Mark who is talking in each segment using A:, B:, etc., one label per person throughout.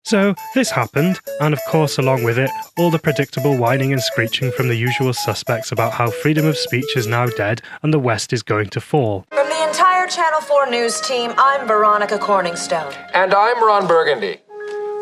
A: So this happened, and of course along with it, all the predictable whining and screeching from the usual suspects about how freedom of speech is now dead and the West is going to fall.
B: From the entire Channel 4 news team, I'm Veronica Corningstone.
C: And I'm Ron Burgundy.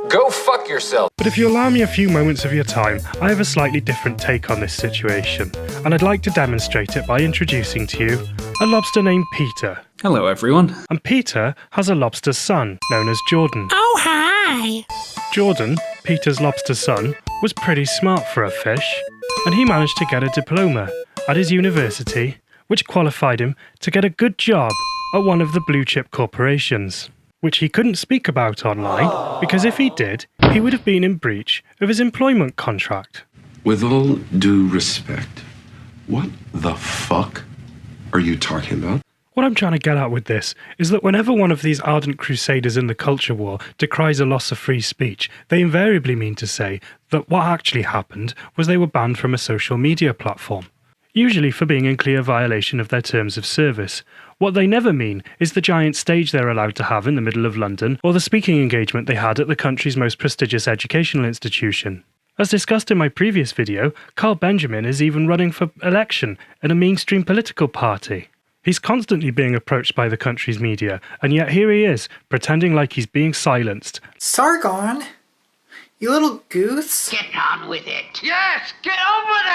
C: Go fuck yourself.
A: But if you allow me a few moments of your time, I have a slightly different take on this situation, and I'd like to demonstrate it by introducing to you a lobster named Peter.
D: Hello everyone.
A: And Peter has a lobster son, known as Jordan.
E: Oh, hi!
A: Jordan, Peter's lobster son, was pretty smart for a fish, and he managed to get a diploma at his university, which qualified him to get a good job at one of the blue-chip corporations, which he couldn't speak about online, because if he did, he would have been in breach of his employment contract.
F: With all due respect, what the fuck are you talking about?
A: What I'm trying to get at with this is that whenever one of these ardent crusaders in the culture war decries a loss of free speech, they invariably mean to say that what actually happened was they were banned from a social media platform, usually for being in clear violation of their terms of service. What they never mean is the giant stage they're allowed to have in the middle of London, or the speaking engagement they had at the country's most prestigious educational institution. As discussed in my previous video, Carl Benjamin is even running for election in a mainstream political party. He's constantly being approached by the country's media, and yet here he is, pretending like he's being silenced.
G: Sargon, you little goose.
E: Get on with it.
C: Yes, get on with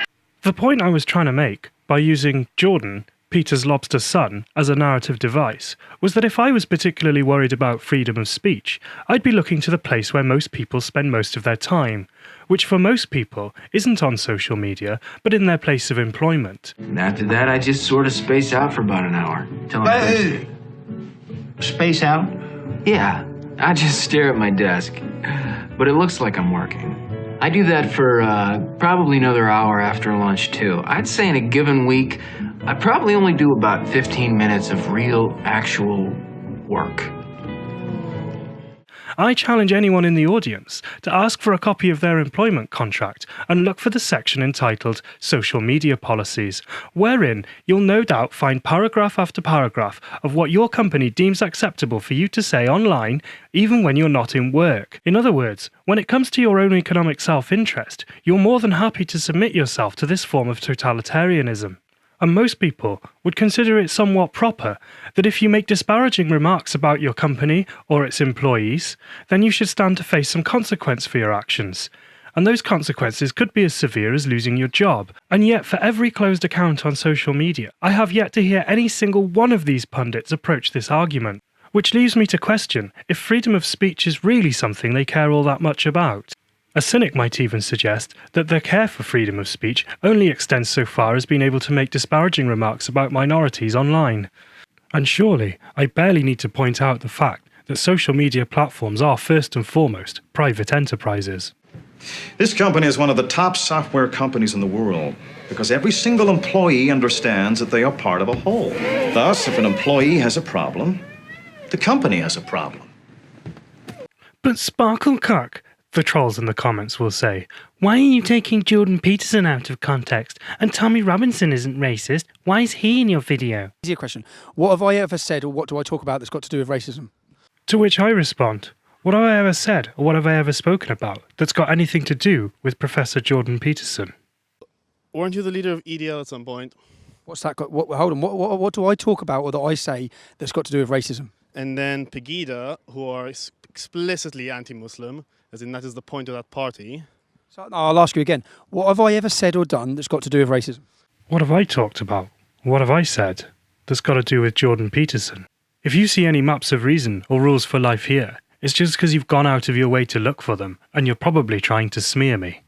C: it!
A: The point I was trying to make, by using Jordan, Peter's lobster son, as a narrative device, was that if I was particularly worried about freedom of speech, I'd be looking to the place where most people spend most of their time, which for most people isn't on social media, but in their place of employment.
H: And after that, I just sort of space out for about an hour. Till I'm thirsty.
G: Space out?
H: Yeah, I just stare at my desk. But it looks like I'm working. I do that for probably another hour after lunch, too. I'd say in a given week, I probably only do about 15 minutes of real, actual work.
A: I challenge anyone in the audience to ask for a copy of their employment contract and look for the section entitled Social Media Policies, wherein you'll no doubt find paragraph after paragraph of what your company deems acceptable for you to say online, even when you're not in work. In other words, when it comes to your own economic self-interest, you're more than happy to submit yourself to this form of totalitarianism. And most people would consider it somewhat proper that if you make disparaging remarks about your company or its employees, then you should stand to face some consequence for your actions. And those consequences could be as severe as losing your job. And yet, for every closed account on social media, I have yet to hear any single one of these pundits approach this argument. Which leaves me to question if freedom of speech is really something they care all that much about. A cynic might even suggest that their care for freedom of speech only extends so far as being able to make disparaging remarks about minorities online. And surely, I barely need to point out the fact that social media platforms are first and foremost private enterprises.
I: This company is one of the top software companies in the world because every single employee understands that they are part of a whole. Thus, if an employee has a problem, the company has a problem.
A: But Sparklecock, the trolls in the comments will say, why are you taking Jordan Peterson out of context? And Tommy Robinson isn't racist. Why is he in your video?
J: Easier question. What have I ever said or what do I talk about that's got to do with racism?
A: To which I respond, what have I ever said or what have I ever spoken about that's got anything to do with Professor Jordan Peterson?
K: Weren't you the leader of EDL at some point?
J: What's that got? Hold on. What do I talk about or that I say that's got to do with racism?
K: And then Pegida, who are explicitly anti-Muslim, as in that is the point of that party.
J: So I'll ask you again. What have I ever said or done that's got to do with racism?
A: What have I talked about? What have I said that's got to do with Jordan Peterson? If you see any maps of reason or rules for life here, it's just because you've gone out of your way to look for them, and you're probably trying to smear me.